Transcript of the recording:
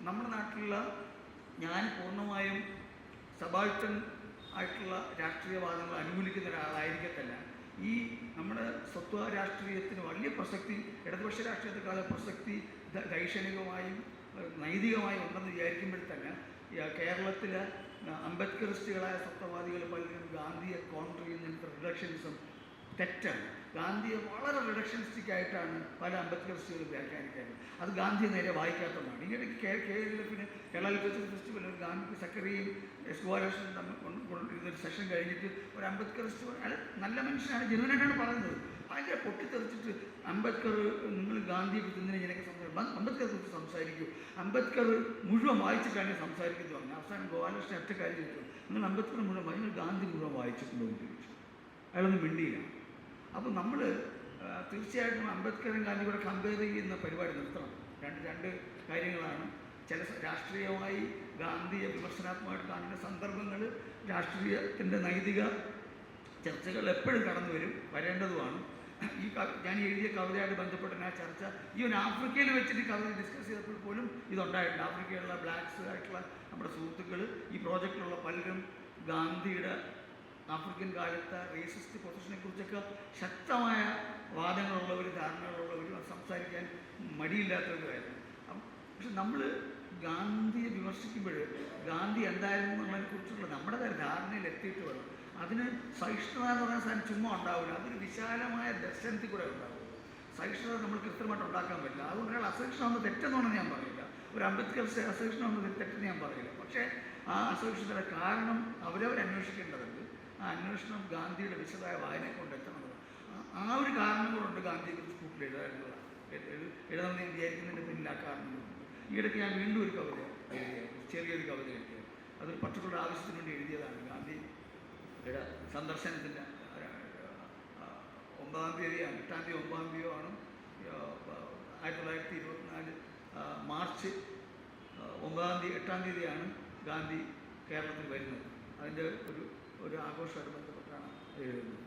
നമ്മുടെ നാട്ടിലുള്ള ഞാൻ പൂർണ്ണമായും സബാൾട്ടൻ ആയിട്ടുള്ള രാഷ്ട്രീയവാദങ്ങൾ അനുകൂലിക്കുന്ന ഒരാളായിരിക്കത്തില്ല. ഈ നമ്മുടെ സ്വത്വ രാഷ്ട്രീയത്തിന് വലിയ പ്രസക്തി, ഇടതുപക്ഷ രാഷ്ട്രീയത്തെക്കാളും പ്രസക്തി ദൈക്ഷണികമായും നൈതികമായും ഉണ്ടെന്ന് വിചാരിക്കുമ്പോൾ തന്നെ കേരളത്തിലെ അംബേദ്കറിസ്റ്റുകളായ സ്വത്വവാദികൾ പലരും ഗാന്ധിയെ കോൺട്ര ചെയ്യുന്ന റിഡക്ഷനിസം തെറ്റാണ്. ഗാന്ധിയെ വളരെ റിഡക്ഷനിസ്റ്റിക് ആയിട്ടാണ് പല അംബേദ്കറിസ്റ്റുകളും വ്യാഖ്യാനിക്കുന്നത്. അത് ഗാന്ധിയെ നേരെ വായിക്കാത്തതാണ്. ഇങ്ങനെയൊക്കെ കേരളത്തിന് കേരള ലിറ്ററേച്ചർ ഫെസ്റ്റിവൽ ഒരു ഗാന്ധി സക്കറിയും എസ്കുവാരാഷനും തമ്മിൽ കൊണ്ടിരുന്നൊരു സെഷൻ കഴിഞ്ഞിട്ട് ഒരു അംബേദ്കറിസ്റ്റ് അയാൾ നല്ല മനുഷ്യനാണ്, ജനുവനായിട്ടാണ് പറയുന്നത്. ഭയങ്കര പൊട്ടിത്തെറിച്ചിട്ട് അംബേദ്കർ നിങ്ങൾ ഗാന്ധിയെ കുറിച്ച് എന്തിനാ ഇങ്ങനെയൊക്കെ അംബേദ്കറെ കുറിച്ച് സംസാരിക്കൂ, അംബേദ്കർ മുഴുവൻ വായിച്ചിട്ടാണ് സംസാരിക്കുന്നത് പറഞ്ഞു. അവസാനം ഗോപാലകൃഷ്ണൻ ഒറ്റ കാര്യം ചോദിച്ചു, നിങ്ങൾ അംബേദ്കർ മുഴുവൻ നിങ്ങൾ ഗാന്ധി മുഴുവൻ വായിച്ചിട്ടുണ്ടോ എന്ന് ചോദിച്ചു. അയാളൊന്നും മിണ്ടിയില്ല. അപ്പോൾ നമ്മൾ തീർച്ചയായിട്ടും അംബേദ്കറും ഗാന്ധി കൂടെ കമ്പയർ ചെയ്യുന്ന പരിപാടി നിർത്തണം. രണ്ട് കാര്യങ്ങളാണ്. ചില രാഷ്ട്രീയമായി ഗാന്ധിയെ വിമർശനാത്മകമായിട്ട് കാണുന്ന സന്ദർഭങ്ങൾ രാഷ്ട്രീയത്തിൻ്റെ നൈതിക ചർച്ചകൾ എപ്പോഴും കടന്നു വരേണ്ടതുമാണ്. ഈ ഞാൻ എഴുതിയ കവിതയായിട്ട് ബന്ധപ്പെട്ട ആ ചർച്ച ഈവൻ ആഫ്രിക്കയിൽ വെച്ചിട്ട് കവിത ഡിസ്കസ് ചെയ്തപ്പോൾ പോലും ഇതുണ്ടായിട്ടുണ്ട്. ആഫ്രിക്കയിലുള്ള ബ്ലാക്സ് ആയിട്ടുള്ള നമ്മുടെ സുഹൃത്തുക്കൾ ഈ പ്രോജക്റ്റിലുള്ള പലരും ഗാന്ധിയുടെ ആഫ്രിക്കൻ കാലത്തെ റേസിസ്റ്റ് പൊസിഷനെ കുറിച്ചൊക്കെ ശക്തമായ വാദങ്ങളുള്ളവർ, ധാരണകളുള്ളവർ, സംസാരിക്കാൻ മടിയില്ലാത്തവരുമായിരുന്നു. പക്ഷെ നമ്മൾ ഗാന്ധിയെ വിമർശിക്കുമ്പോൾ ഗാന്ധി എന്തായിരുന്നു എന്നുള്ളതിനെക്കുറിച്ചുള്ള നമ്മുടെ ധാരണയിൽ എത്തിയിട്ട് വേണം. അതിന് സഹിഷ്ണുത എന്ന് പറയുന്ന സാധനം ചുമ്മാ ഉണ്ടാവില്ല. അതൊരു വിശാലമായ ദർശനത്തിൽ കൂടെ ഉണ്ടാവും. സഹിഷ്ണുത നമ്മൾ കൃത്യമായിട്ട് ഉണ്ടാക്കാൻ പറ്റില്ല. അതുകൊണ്ട് അയാൾ അസഹിഷ്ണുത തെറ്റെന്നാണ് ഞാൻ പറയില്ല. ഒരു അംബേദ്കർ അസഹിഷ്ണുത തെറ്റെന്ന് ഞാൻ പറയില്ല. പക്ഷേ ആ അസഹിഷ്ണുതയുടെ കാരണം അവരന്വേഷിക്കേണ്ടതുണ്ട്. ആ അന്വേഷണം ഗാന്ധിയുടെ വിശദമായ വായനയെ കൊണ്ട് എത്തണമെന്ന്. ആ ഒരു കാരണം കൊണ്ടുണ്ട് ഗാന്ധിയെക്കുറിച്ച് കൂടുതൽ എഴുതണമെന്ന് ഞാൻ വിചാരിക്കുന്നതിൻ്റെ പിന്നിൽ ആ കാരണങ്ങളുണ്ട്. ഈയിടയ്ക്ക് ഞാൻ വീണ്ടും ഒരു കവിത എഴുതിയായിരുന്നു, ചെറിയൊരു കവിത എഴുതിയത്. അതൊരു പർട്ടിക്കുലർ ആവശ്യത്തിന് വേണ്ടി എഴുതിയതാണ്. ഗാന്ധിയുടെ സന്ദർശനത്തിൻ്റെ 9-ാം തീയതിയാണ്, 8-ാം തീയതി 9-ാം തീയതിയോ ആണ് 1924 മാർച്ച് 9-ാം തീയതി 8-ാം തീയതിയാണ് ഗാന്ധി കേരളത്തിൽ വരുന്നത്. അതിൻ്റെ ഒരു ആഘോഷമായിട്ട് ബന്ധപ്പെട്ടാണ് എഴുതുന്നത്.